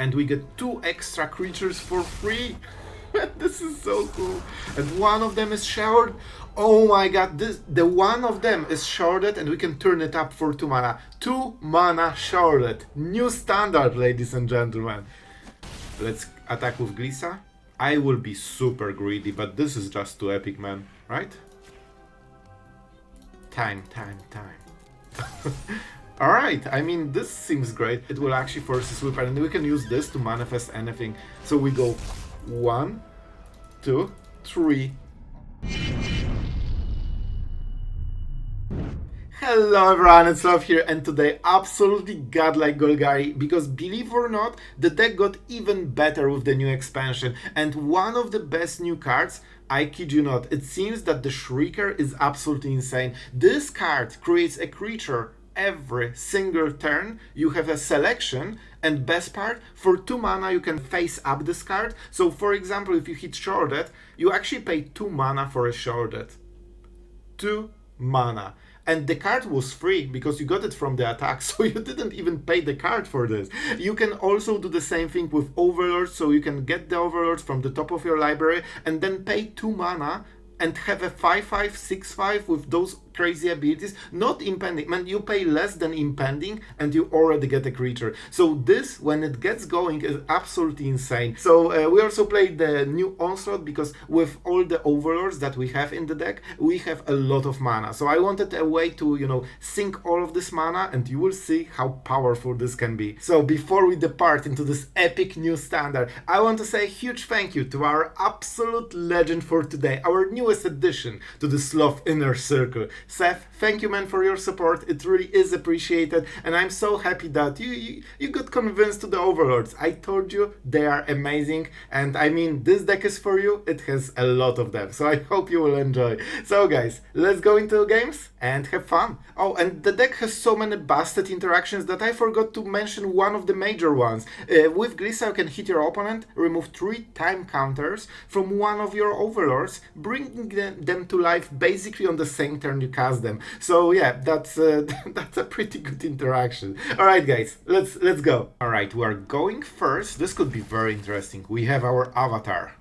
And we get 2 extra creatures for free. This is so cool. And one of them is showered. Oh my god, the one of them is sharded and we can turn it up for 2 mana. 2 mana sharded. New standard, ladies and gentlemen. Let's attack with Glissa. I will be super greedy, but this is just too epic, man. Right? Time. Alright, I mean, this seems great. It will actually force a sweep, and we can use this to manifest anything. So we go 1, 2, 3. Hello everyone, it's Sloth here, and today absolutely godlike Golgari, because believe or not, the deck got even better with the new expansion, and one of the best new cards, I kid you not, it seems that the Shrieker is absolutely insane. This card creates a creature every single turn. You have a selection, and best part, for 2 mana you can face up this card. So for example, if you hit Sheoldred, you actually pay 2 mana for a Sheoldred. 2 mana. And the card was free because you got it from the attack, so you didn't even pay the card for this. You can also do the same thing with Overlord, so you can get the Overlords from the top of your library and then pay 2 mana and have a 5/5, 6/5 with those crazy abilities, not impending. Man, you pay less than impending and you already get a creature. So this, when it gets going, is absolutely insane. So we also played the new Onslaught because with all the Overlords that we have in the deck, we have a lot of mana. So I wanted a way to, you know, sink all of this mana, and you will see how powerful this can be. So before we depart into this epic new standard, I want to say a huge thank you to our absolute legend for today, our newest addition to the Sloth Inner Circle. Seth, thank you, man, for your support. It really is appreciated, and I'm so happy that you got convinced to the Overlords. I told you they are amazing, and I mean, this deck is for you. It has a lot of them, so I hope you will enjoy. So guys, let's go into games and have fun. Oh, and the deck has so many busted interactions that I forgot to mention one of the major ones. With Glissa, you can hit your opponent, remove 3 time counters from one of your Overlords, bringing them to life basically on the same turn you cast them. So yeah, that's that's a pretty good interaction. All right, guys, let's go. All right, we are going first. This could be very interesting. We have our avatar.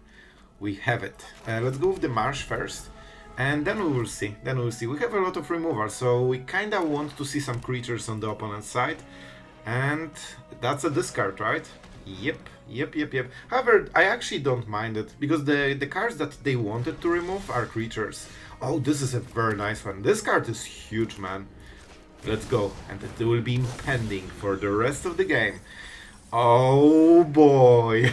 We have it. Let's go with the marsh first, and then we will see. We have a lot of removal, so we kind of want to see some creatures on the opponent's side, and that's a discard, right? Yep. However, I actually don't mind it, because the cards that they wanted to remove are creatures. Oh, this is a very nice one. This card is huge, man. Let's go. And it will be impending for the rest of the game. Oh boy.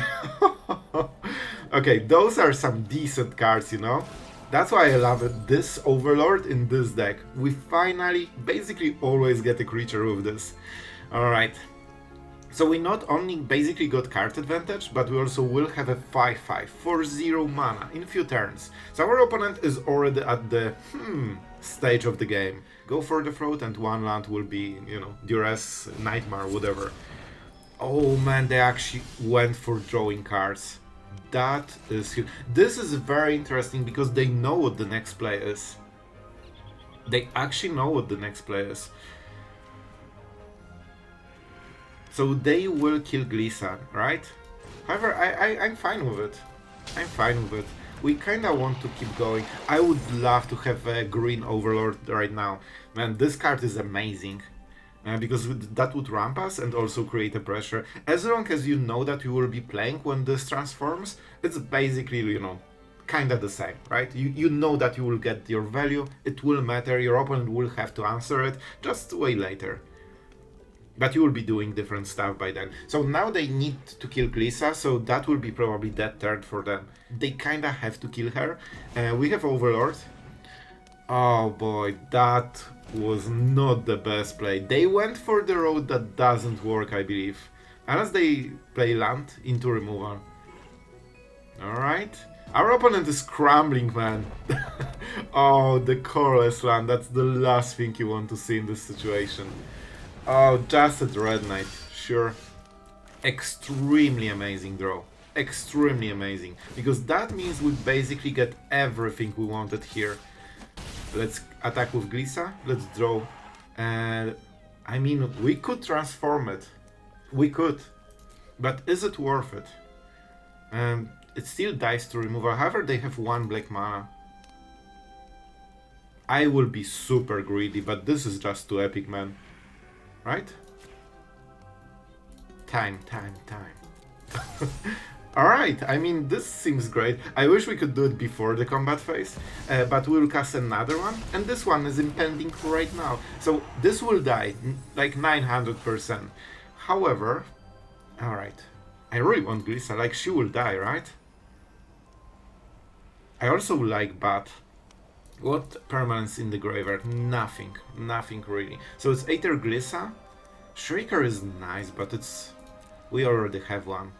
Okay, those are some decent cards, you know? That's why I love it. This Overlord in this deck. We finally, basically always get a creature with this. Alright. So we not only basically got card advantage, but we also will have a 5/5 for 0 mana in a few turns. So our opponent is already at the stage of the game. Go for the throat, and 1 land will be, you know, duress, nightmare, whatever. Oh man, they actually went for drawing cards. That is huge. This is very interesting because they know what the next play is. They actually know what the next play is. So they will kill Glissa, right? However, I'm fine with it. We kinda want to keep going. I would love to have a green Overlord right now. Man, this card is amazing. Because that would ramp us and also create a pressure. As long as you know that you will be playing when this transforms, it's basically, you know, kinda the same, right? You know that you will get your value, it will matter, your opponent will have to answer it, just way later. But you will be doing different stuff by then. So now they need to kill Glissa, so that will be probably that turn for them. They kinda have to kill her. We have Overlord. Oh boy, that was not the best play. They went for the road that doesn't work, I believe. Unless they play land into removal. Alright. Our opponent is scrambling, man. Oh, the colorless land. That's the last thing you want to see in this situation. Oh, just a Dread Knight, sure. Extremely amazing draw. Extremely amazing. Because that means we basically get everything we wanted here. Let's attack with Glissa. Let's draw. And I mean, we could transform it. We could. But is it worth it? It still dies to removal, however they have 1 black mana. I will be super greedy, but this is just too epic, man. Right? Time. Alright, I mean, this seems great. I wish we could do it before the combat phase, but we'll cast another one, and this one is impending right now. So this will die, like 900%. However, alright, I really want Glissa, like she will die, right? I also like Bat. What permanence in the graveyard? Nothing really. So it's Aether Glissa. Shrieker is nice, but we already have one.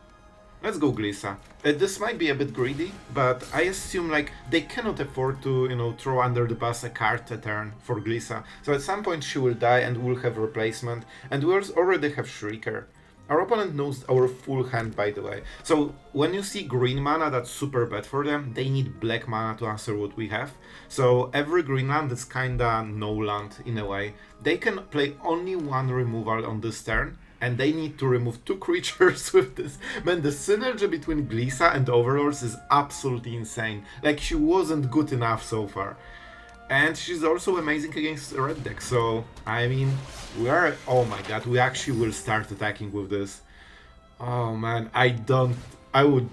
Let's go Glissa. This might be a bit greedy, but I assume like they cannot afford to, you know, throw under the bus a card a turn for Glissa. So at some point she will die and we'll have replacement. And we already have Shrieker. Our opponent knows our full hand, by the way. So when you see green mana, that's super bad for them. They need black mana to answer what we have. So every green land is kinda no land in a way. They can play only 1 removal on this turn, and they need to remove 2 creatures with this. Man, the synergy between Glissa and Overlords is absolutely insane. Like, she wasn't good enough so far. And she's also amazing against red deck, so, I mean, oh my god, we actually will start attacking with this. Oh man, I would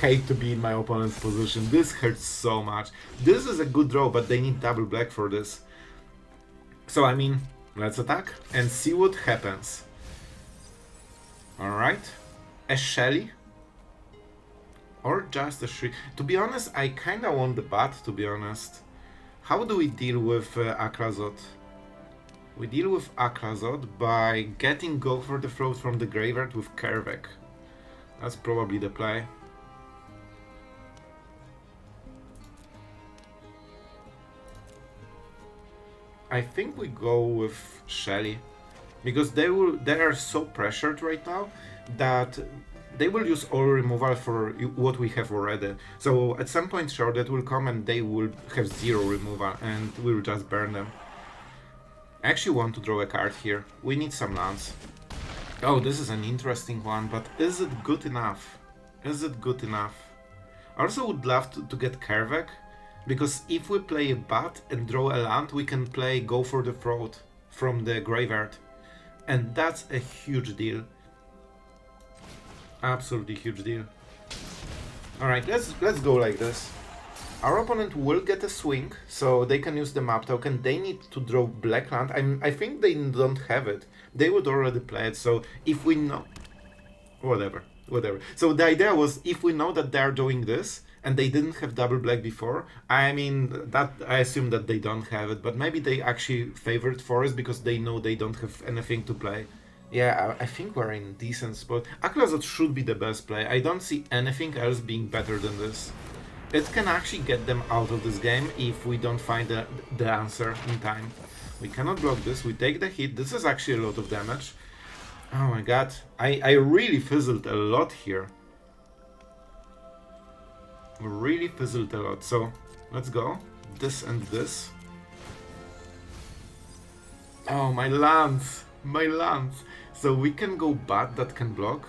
hate to be in my opponent's position. This hurts so much. This is a good draw, but they need double black for this. So, I mean, let's attack and see what happens. Alright, a Shelly. Or just a Shriek. To be honest, I kinda want the Bat, to be honest. How do we deal with Akrazoth? We deal with Akrazoth by getting Go for the Throat from the graveyard with Kaervek. That's probably the play. I think we go with Shelly, because they are so pressured right now that they will use all removal for what we have already. So at some point Sheoldred will come and they will have 0 removal and we'll just burn them. I actually want to draw a card here. We need some lands. Oh, this is an interesting one, but is it good enough? Is it good enough? I also would love to get Kaervek, because if we play a Bat and draw a land, we can play Go for the Throat from the graveyard. And that's a huge deal. Absolutely huge deal. Alright, let's go like this. Our opponent will get a swing, so they can use the map token. They need to draw black land. I think they don't have it. They would already play it, so if we know... Whatever. So the idea was, if we know that they're doing this, and they didn't have double black before, I mean, that I assume that they don't have it, but maybe they actually favored forest because they know they don't have anything to play. Yeah, I think we're in a decent spot. Akrazoth should be the best play. I don't see anything else being better than this. It can actually get them out of this game if we don't find the answer in time. We cannot block this, we take the hit. This is actually a lot of damage. Oh my god, I really fizzled a lot here. Really fizzled a lot, so let's go. This and this. Oh, my lands! My lands! So we can go Bat that can block.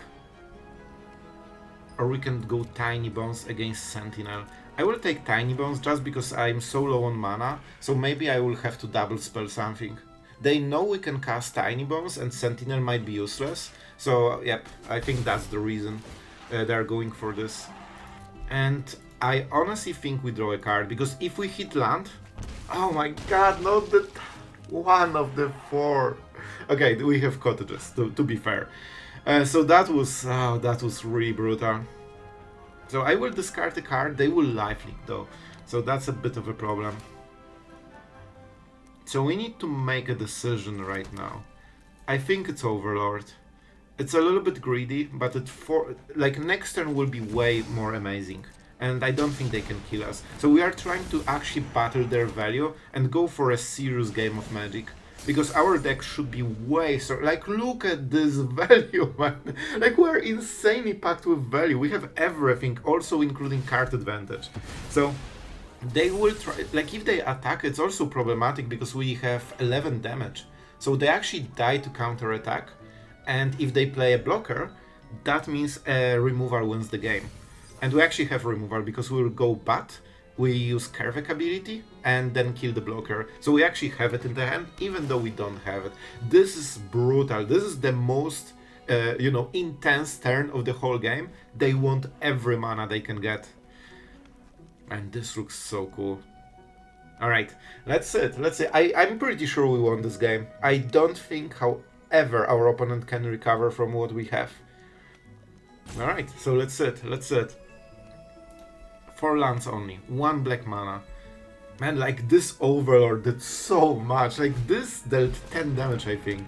Or we can go Tinybones against Sentinel. I will take Tinybones just because I'm so low on mana, so maybe I will have to double spell something. They know we can cast Tinybones and Sentinel might be useless, so yep, I think that's the reason they're going for this. And I honestly think we draw a card, because if we hit land... Oh my god, not the... one of the 4. Okay, we have cottages, to be fair. So that was really brutal. So I will discard a card, they will lifelink though. So that's a bit of a problem. So we need to make a decision right now. I think it's Overlord. It's a little bit greedy, but next turn will be way more amazing. And I don't think they can kill us. So we are trying to actually battle their value and go for a serious game of Magic. Because our deck should be way so... Like, look at this value, man. Like, we're insanely packed with value. We have everything, also including card advantage. So, they will try... Like, if they attack, it's also problematic because we have 11 damage. So they actually die to counter attack. And if they play a blocker, that means removal wins the game. And we actually have removal because we will go Bat, we use Kaervek ability, and then kill the blocker. So we actually have it in the hand, even though we don't have it. This is brutal. This is the most, intense turn of the whole game. They want every mana they can get. And this looks so cool. Alright, let's see. I'm pretty sure we won this game. I don't think, however, our opponent can recover from what we have. Alright, so let's sit. 4 lands only, 1 black mana. Man, like this Overlord did so much. Like this dealt 10 damage, I think.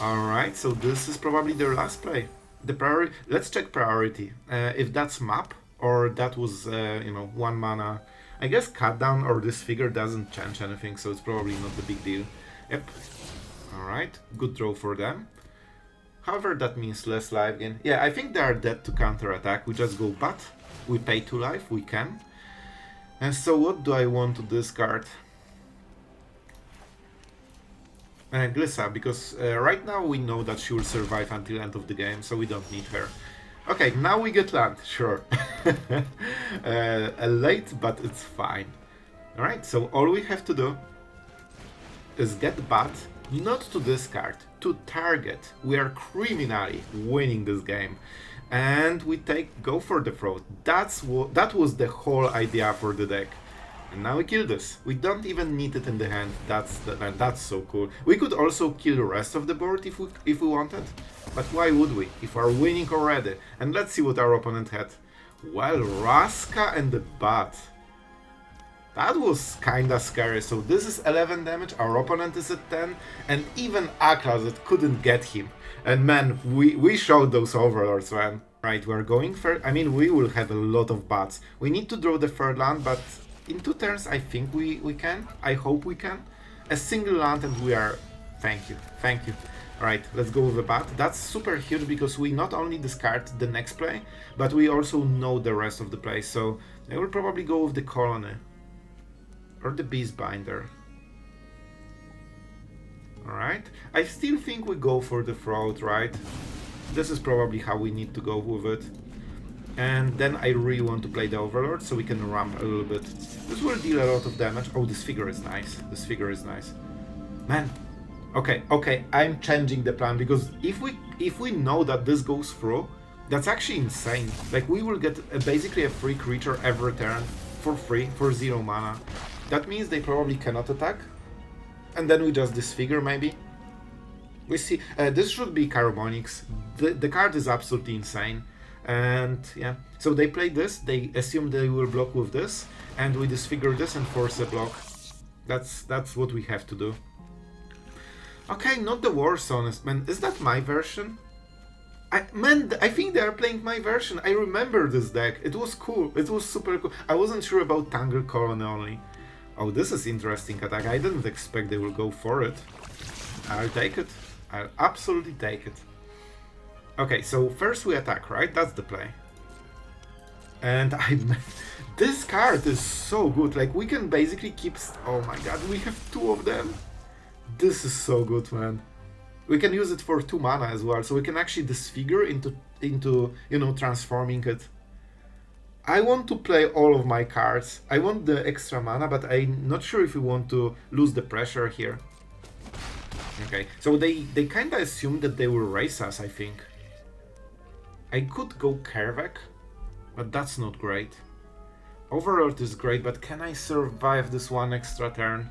Alright, so this is probably their last play. The priority. Let's check priority. If that's map or that was 1 mana. I guess cut down or Disfigure doesn't change anything, so it's probably not the big deal. Yep. Alright, good draw for them. However, that means less life gain. Yeah, I think they are dead to counter attack. We just go Bat. We pay 2 life, we can. And so what do I want to discard? Glissa, because right now we know that she will survive until end of the game, so we don't need her. Okay, now we get land, sure. Late, but it's fine. Alright, so all we have to do is get Bat, not to discard, to target. We are criminally winning this game. And we go for the throat. That was the whole idea for the deck. And now we kill this. We don't even need it in the hand. That's so cool. We could also kill the rest of the board if we wanted. But why would we? If we're winning already. And let's see what our opponent had. Well, Raska and the Bat. That was kinda scary. So this is 11 damage, our opponent is at 10, and even Akrazet couldn't get him. And man, we showed those Overlords, man. Right, we're going for... I mean, we will have a lot of Bats. We need to draw the third land, but in 2 turns I think we can. I hope we can. A single land and we are... Thank you. Alright, let's go with a Bat. That's super huge because we not only discard the next play, but we also know the rest of the play. So I will probably go with the Colony. Or the Beastbinder. Alright. I still think we go for the throat, right? This is probably how we need to go with it. And then I really want to play the Overlord so we can ramp a little bit. This will deal a lot of damage. Oh, this figure is nice. Man. Okay, I'm changing the plan because if we know that this goes through, that's actually insane. Like we will get basically a free creature every turn for free for 0 mana. That means they probably cannot attack. And then we just Disfigure maybe. We see, this should be Carbonics. The card is absolutely insane. And yeah, so they play this, they assume they will block with this. And we Disfigure this and force a block. That's what we have to do. Okay, not the worst, honest man. Is that my version? I think they are playing my version. I remember this deck. It was cool. It was super cool. I wasn't sure about Tangle Colony only. Oh, this is interesting attack. I didn't expect they will go for it. I'll take it. I'll absolutely take it. Okay, so first we attack, right? That's the play. And this card is so good. Like, we can basically keep... Oh my god, we have 2 of them. This is so good, man. We can use it for 2 mana as well. So we can actually Disfigure into transforming it. I want to play all of my cards. I want the extra mana, but I'm not sure if we want to lose the pressure here. Okay, so they kinda assume that they will race us, I think. I could go Kaervek, but that's not great. Overlord is great, but can I survive this 1 extra turn?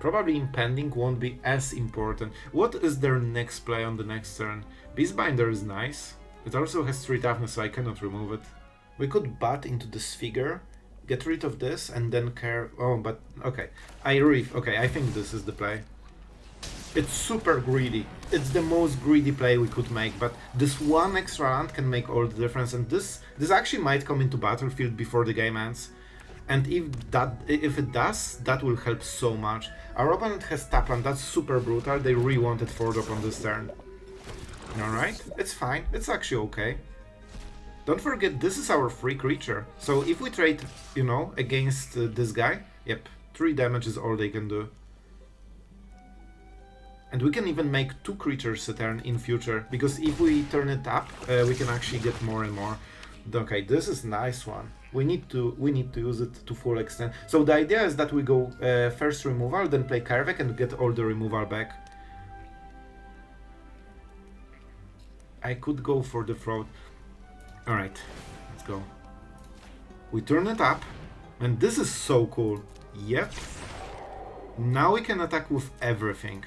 Probably Impending won't be as important. What is their next play on the next turn? Beastbinder is nice. It also has 3 toughness, so I cannot remove it. We could Bat into Disfigure, get rid of this, and then Oh, but okay. I think this is the play. It's super greedy. It's the most greedy play we could make, but this 1 extra land can make all the difference, and this actually might come into battlefield before the game ends. And if it does, that will help so much. Our opponent has tap land, that's super brutal. They really wanted 4-drop on this turn. Alright, it's fine. It's actually okay. Don't forget, this is our free creature. So if we trade, against this guy, yep, 3 damage is all they can do. And we can even make 2 creatures a turn in future, because if we turn it up, we can actually get more and more. Okay, this is nice one. We need to use it to full extent. So the idea is that we go first removal, then play Kaervek and get all the removal back. I could go for the throat. Alright, let's go. We turn it up, and this is so cool. Yep. Now we can attack with everything.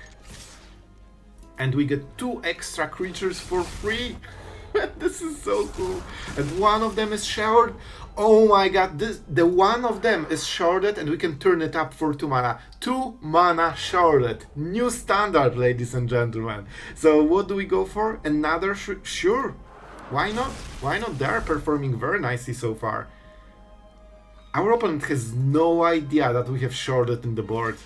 And we get 2 extra creatures for free. This is so cool. And one of them is Sheoldred. Oh my god, the one of them is Sheoldred, and we can turn it up for 2 mana. 2 mana Sheoldred. New standard, ladies and gentlemen. So what do we go for? Another sure. Why not? Why not? They are performing very nicely so far. Our opponent has no idea that we have Sheoldred in the board.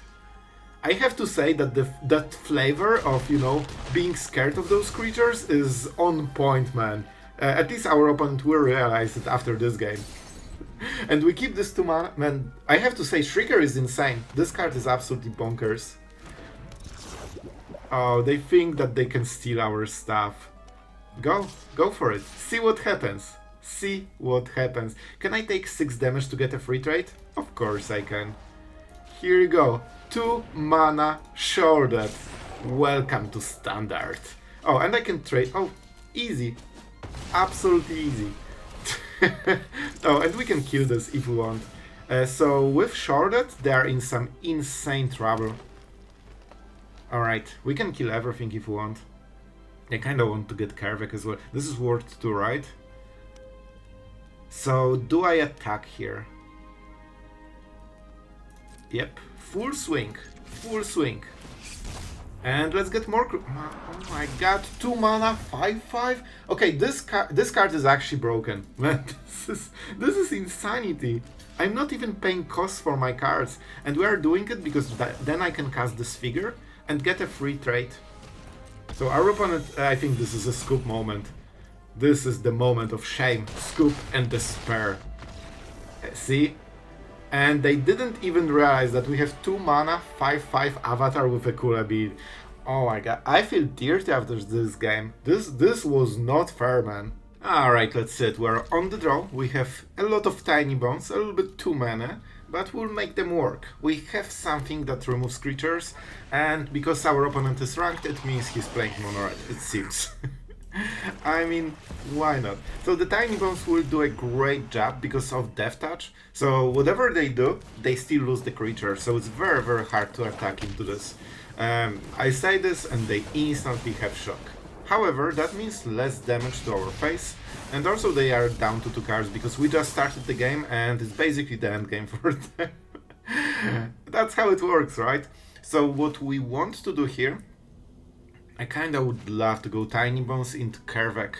I have to say that that flavor of, you know, being scared of those creatures is on point, man. At least our opponent will realize it after this game. And we keep this 2 mana. Man, I have to say, Shrieker is insane. This card is absolutely bonkers. Oh, they think that they can steal our stuff. Go for it. See what happens. See what happens. Can I take 6 damage to get a free trade? Of course I can. Here you go. 2 mana Sheoldred. Welcome to standard. Oh, and I can trade. Oh, easy. Absolutely easy. Oh, and we can kill this if we want. So with Sheoldred, they are in some insane trouble. Alright, we can kill everything if we want. I kinda want to get Kaervek as well. This is worth 2, right? So, do I attack here? Yep, full swing. Full swing. And let's get more. Oh my god, 2 mana, 5/5. Okay, this card is actually broken. Man, this is insanity. I'm not even paying costs for my cards, and we are doing it because then I can cast Disfigure and get a free trade. So our opponent, I think this is a scoop moment. This is the moment of shame, scoop, and despair. See? And they didn't even realize that we have 2 mana, 5/5 avatar with a cool ability. Oh my god, I feel dirty after this game. This was not fair, man. Alright, let's see it. We're on the draw. We have a lot of Tinybones, a little bit too many, but we'll make them work. We have something that removes creatures, and because our opponent is ranked, it means he's playing mono red, it seems. I mean, why not? So the Tinybones will do a great job because of Death Touch. So whatever they do, they still lose the creature. So it's very, very hard to attack into this. I say this and they instantly have shock. However, that means less damage to our face. And also they are down to 2 cards because we just started the game and it's basically the end game for them. That's how it works, right? So what we want to do here, I kinda would love to go Tinybones into Kaervek,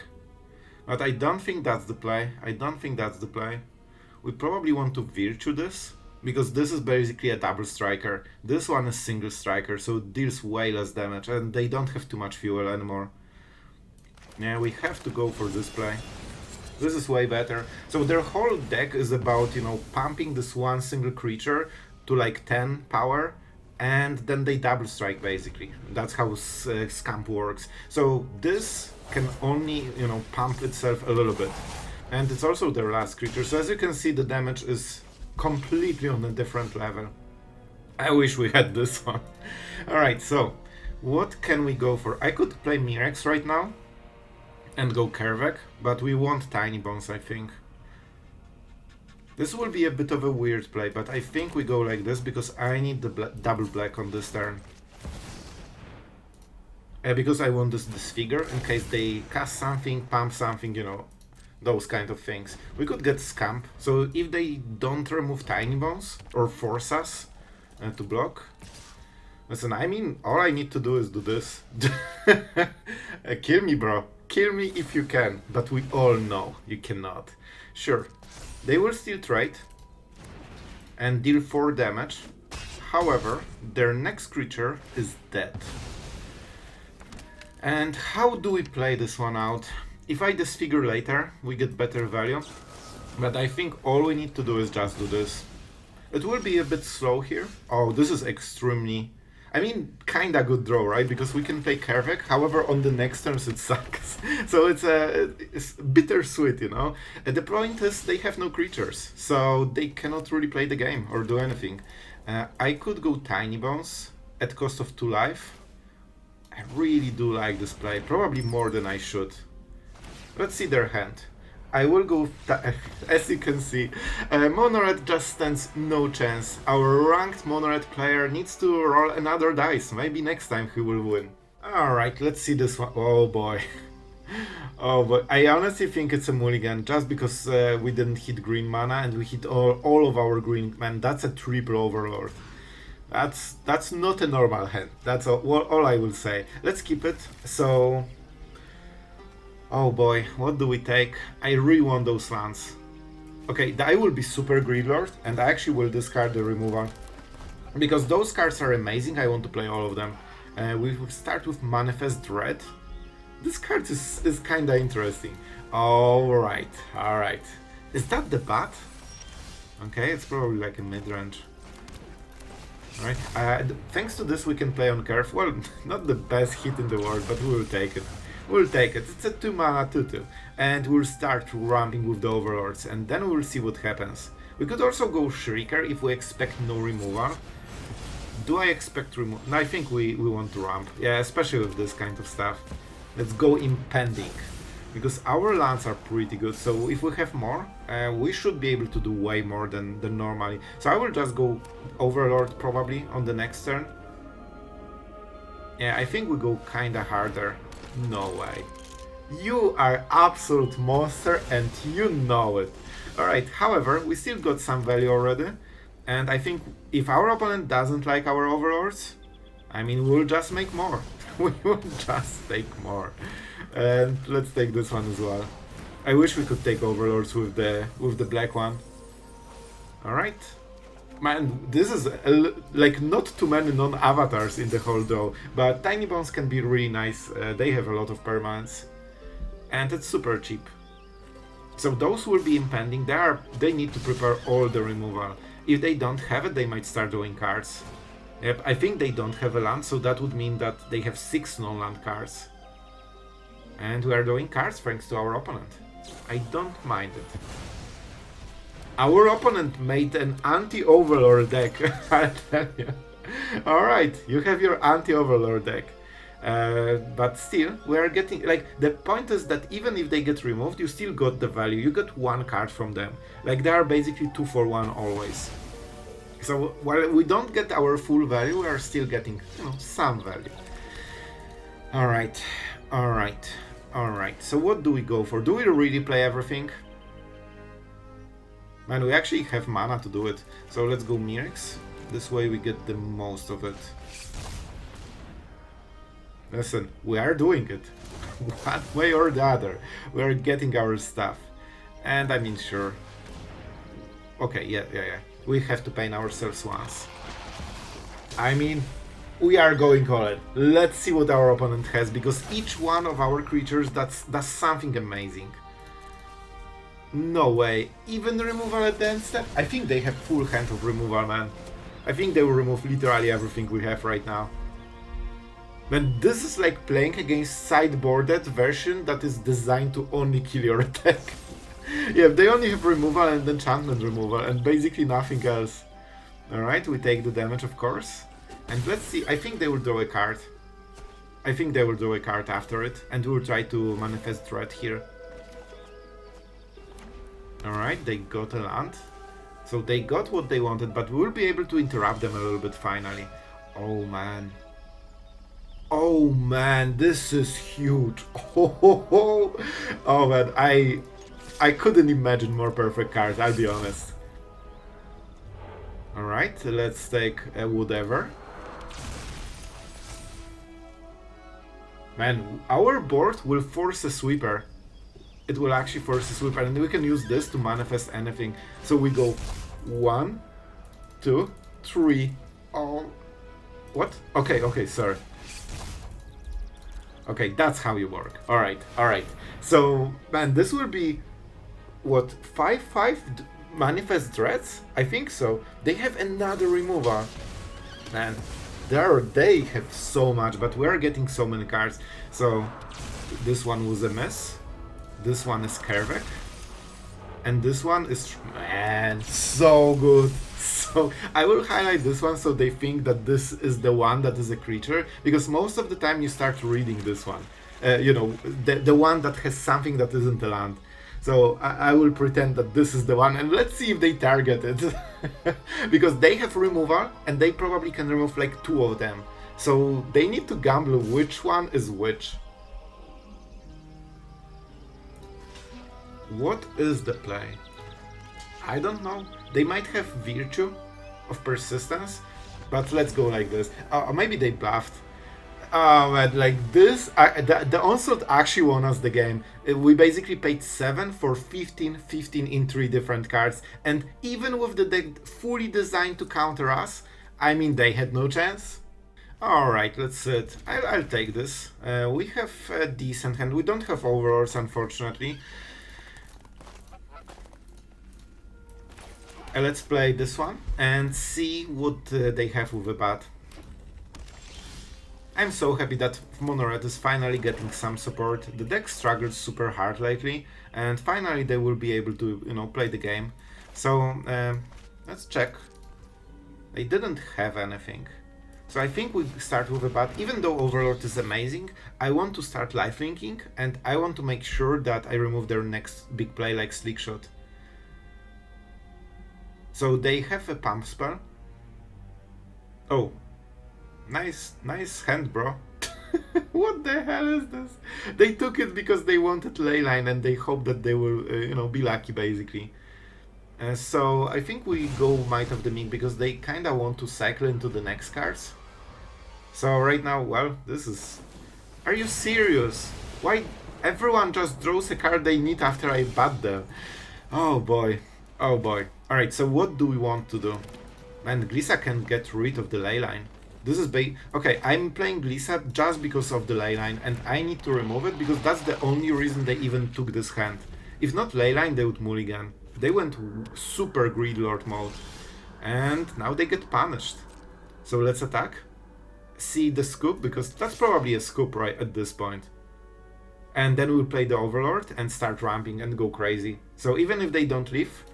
but I don't think that's the play. We probably want to Virtue this, because this is basically a double striker. This one is single striker, so it deals way less damage, and they don't have too much fuel anymore. Yeah, we have to go for this play. This is way better. So their whole deck is about, you know, pumping this one single creature to like 10 power, and then they double strike basically. That's how Scamp works. So this can only, you know, pump itself a little bit. And it's also their last creature. So as you can see, the damage is completely on a different level. I wish we had this one. Alright, so what can we go for? I could play Mirrex right now and go Kaervek, but we want Tinybones, I think. This will be a bit of a weird play, but I think we go like this because I need the double black on this turn. Because I want this Disfigure in case they cast something, pump something, you know, those kind of things. We could get Scamp, so if they don't remove Tinybones or force us to block. Listen, I mean, all I need to do is do this. Kill me, bro. Kill me if you can, but we all know you cannot. Sure. They will still trade and deal 4 damage. However, their next creature is dead. And how do we play this one out? If I Disfigure later, we get better value. But I think all we need to do is just do this. It will be a bit slow here. Oh, this is extremely... I mean, kinda good draw, right? Because we can play Kaervek, however, on the next turns it sucks. So it's bittersweet, you know? The point is they have no creatures, so they cannot really play the game or do anything. I could go Tinybones at cost of 2 life. I really do like this play, probably more than I should. Let's see their hand. I will go, as you can see, Mono-Red just stands no chance. Our ranked Mono-Red player needs to roll another dice, maybe next time he will win. Alright, let's see this one. Oh boy. Oh boy, I honestly think it's a mulligan, just because we didn't hit green mana and we hit all of our green. Man, that's a triple Overlord. That's not a normal hand, that's all I will say. Let's keep it, so... Oh boy, what do we take? I really want those lands. Okay, I will be super Greedlord, and I actually will discard the removal. Because those cards are amazing, I want to play all of them. We will start with Manifest Dread. This card is kinda interesting. Alright. Is that the bat? Okay, it's probably like a mid-range. Alright, thanks to this we can play on Curve. Well, not the best hit in the world, but we will take it. We'll take it. It's a 2 mana 2/2. And we'll start ramping with the Overlords, and then we'll see what happens. We could also go Shrieker if we expect no removal. Do I expect removal? No, I think we want to ramp. Yeah, especially with this kind of stuff. Let's go Impending. Because our lands are pretty good, so if we have more, we should be able to do way more than normally. So I will just go Overlord probably on the next turn. Yeah, I think we go kinda harder. No way. You are absolute monster and you know it. Alright, however, we still got some value already. And I think if our opponent doesn't like our Overlords, I mean, we'll just make more. We will just take more. And let's take this one as well. I wish we could take Overlords with the black one. Alright. Man, this is like not too many non-avatars in the whole draw, but Tinybones can be really nice. They have a lot of permanents, and it's super cheap. So those will be impending. They need to prepare all the removal. If they don't have it, they might start drawing cards. Yep, I think they don't have a land, so that would mean that they have 6 non-land cards. And we are drawing cards thanks to our opponent. I don't mind it. Our opponent made an anti-Overlord deck, I'll tell you. Alright, you have your anti-Overlord deck. But still, we are getting... Like, the point is that even if they get removed, you still got the value. You got 1 card from them. Like, they are basically 2 for 1 always. So, while we don't get our full value, we are still getting, you know, some value. Alright. So what do we go for? Do we really play everything? Man, we actually have mana to do it. So let's go Mirrex. This way we get the most of it. Listen, we are doing it. One way or the other. We are getting our stuff. And I mean, sure. Okay, yeah. We have to pain ourselves once. I mean, we are going all in. Let's see what our opponent has, because each one of our creatures does something amazing. No way. Even the removal at the end step? I think they have full hand of removal, man. I think they will remove literally everything we have right now. Man, this is like playing against sideboarded version that is designed to only kill your attack. Yeah, they only have removal and enchantment removal and basically nothing else. Alright, we take the damage, of course. And let's see, I think they will draw a card. I think they will draw a card after it, and we'll try to manifest Dread here. Alright, they got a land. So they got what they wanted, but we'll be able to interrupt them a little bit finally. Oh man. Oh man, this is huge. Oh man, I couldn't imagine more perfect cards, I'll be honest. Alright, let's take a whatever. Man, our board will force a sweeper. It will actually force a sweeper, and we can use this to manifest anything. So we go 1, 2, 3. Oh, what? Okay, sorry. Okay, that's how you work. Alright. So, man, this will be, what, 5/5 manifest dreads? I think so. They have another removal. Man, They have so much, but we're getting so many cards. So this one was a mess. This one is Kaervek. And this one is, man, so good. So I will highlight this one so they think that this is the one that is a creature, because most of the time you start reading this one. You know, the one that has something that isn't a land. So I will pretend that this is the one, and let's see if they target it. Because they have removal, and they probably can remove like 2 of them. So they need to gamble which one is which. What is the play? I don't know. They might have Virtue of Persistence, but let's go like this. Maybe they bluffed. Man, like this, the Onslaught actually won us the game. We basically paid 7 for 15 in 3 different cards, and even with the deck fully designed to counter us, I mean, they had no chance. Alright, let's sit. I'll take this. We have a decent hand. We don't have Overlords, unfortunately. Let's play this one and see what they have with a bat. I'm so happy that Mono Red is finally getting some support. The deck struggled super hard lately, and finally they will be able to, you know, play the game. So let's check. They didn't have anything. So I think we start with a bat. Even though Overlord is amazing, I want to start lifelinking, and I want to make sure that I remove their next big play like Slickshot. So they have a pump spell. Oh, nice hand, bro. What the hell is this? They took it because they wanted Leyline and they hope that they will, you know, be lucky basically. So I think we go Might of the Meek because they kind of want to cycle into the next cards. So right now, well, this is... Are you serious? Why everyone just draws a card they need after I bat them? Oh boy. Oh boy. Alright, so what do we want to do? Man, Glissa can get rid of the Leyline. This is okay, I'm playing Glissa just because of the Leyline, and I need to remove it because that's the only reason they even took this hand. If not Leyline, they would mulligan. They went super Greed Lord mode. And now they get punished. So let's attack. See the scoop, because that's probably a scoop right at this point. And then we'll play the Overlord and start ramping and go crazy. So even if they don't leave,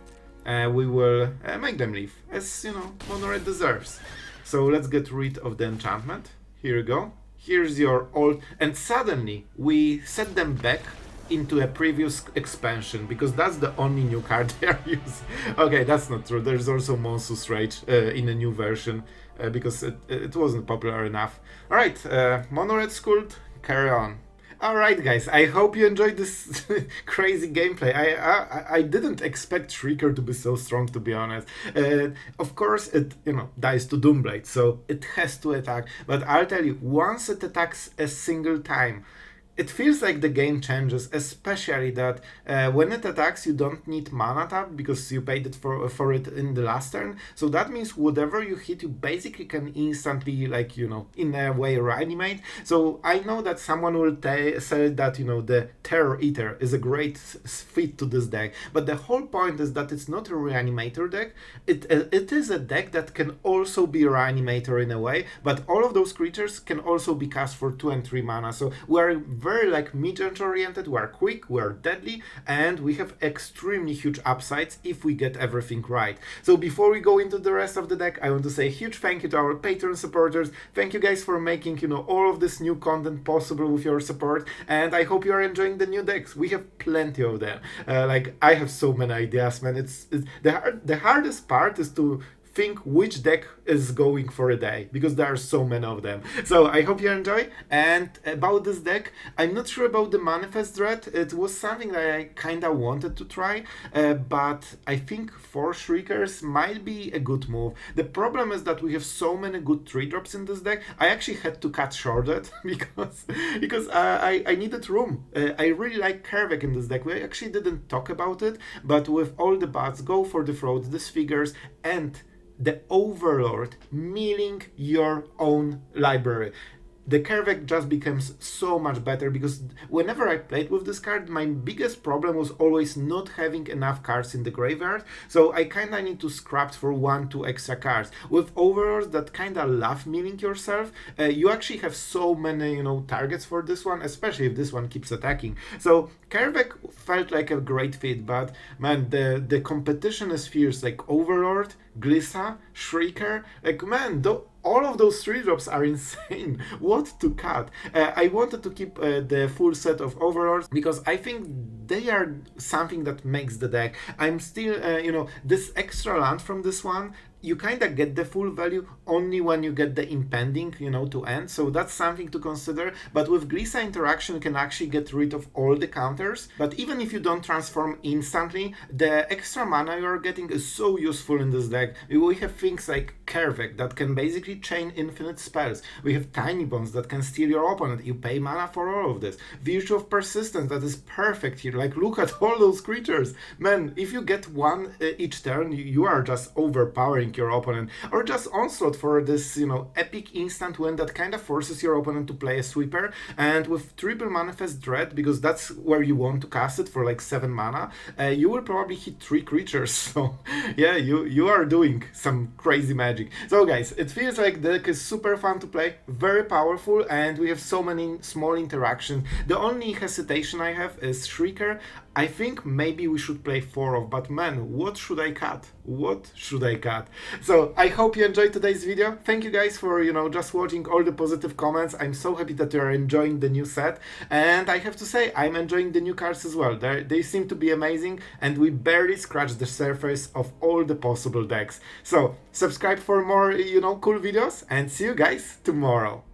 we will make them leave, as, you know, Mono Red deserves. So let's get rid of the enchantment. Here you go. Here's your old... And suddenly we set them back into a previous expansion, because that's the only new card they are using. Okay, that's not true. There's also Monstrous Rage in a new version, because it wasn't popular enough. Alright, Mono Red Skult, carry on. Alright guys, I hope you enjoyed this crazy gameplay. I didn't expect Shrieker to be so strong, to be honest. Of course it, you know, dies to Doomblade, so it has to attack. But I'll tell you, once it attacks a single time, it feels like the game changes, especially that when it attacks you don't need mana tap because you paid it for it in the last turn. So that means whatever you hit, you basically can instantly, like, you know, in a way reanimate. So I know that someone will say that, you know, the Terror Eater is a great fit to this deck, but the whole point is that it's not a reanimator deck. It is a deck that can also be a reanimator in a way, but all of those creatures can also be cast for 2 and 3 mana. So we're very like mid-range oriented, we are quick, we are deadly, and we have extremely huge upsides if we get everything right. So before we go into the rest of the deck, I want to say a huge thank you to our Patreon supporters. Thank you guys for making, you know, all of this new content possible with your support, and I hope you are enjoying the new decks. We have plenty of them. Like, I have so many ideas, man. It's the hardest part is to think which deck is going for a day, because there are so many of them. So I hope you enjoy. And about this deck, I'm not sure about the Manifest Dread. It was something that I kind of wanted to try, but I think 4 Shriekers might be a good move. The problem is that we have so many good 3-drops in this deck. I actually had to cut Sheoldred because I needed room. I really like Kaervek in this deck. We actually didn't talk about it, but with all the bats, go for the Throats, Disfigures, and the Overlord milling your own library. the Kaervek just becomes so much better, because whenever I played with this card, my biggest problem was always not having enough cards in the graveyard, so I kinda need to scrap for 1-2 extra cards. With Overlords that kinda love milling yourself, you actually have so many, you know, targets for this one, especially if this one keeps attacking. So Kaervek felt like a great fit, but man, the competition is fierce. Like Overlord, Glissa, Shrieker, like man, all of those 3-drops are insane. What to cut? I wanted to keep the full set of Overlords because I think they are something that makes the deck. I'm still, you know, this extra land from this one, you kind of get the full value only when you get the impending, you know, to end. So that's something to consider. But with Glissa interaction, you can actually get rid of all the counters. But even if you don't transform instantly, the extra mana you are getting is so useful in this deck. We have things like Kaervek that can basically chain infinite spells. We have Tinybones that can steal your opponent. You pay mana for all of this. Virtue of Persistence that is perfect here. Like, look at all those creatures. Man, if you get one each turn, you are just overpowering your opponent. Or just Onslaught for this, you know, epic instant win that kind of forces your opponent to play a sweeper. And with triple Manifest Dread, because that's where you want to cast it for like 7 mana, you will probably hit 3 creatures. So yeah, you are doing some crazy magic. So guys, it feels like the deck is super fun to play, very powerful, and we have so many small interactions. The only hesitation I have is Shrieker. I think maybe we should play 4 of, but man, what should I cut? What should I cut? So I hope you enjoyed today's video. Thank you guys for, you know, just watching all the positive comments. I'm so happy that you are enjoying the new set, and I have to say I'm enjoying the new cards as well. They seem to be amazing, and we barely scratched the surface of all the possible decks. So subscribe for more, you know, cool videos, and see you guys tomorrow.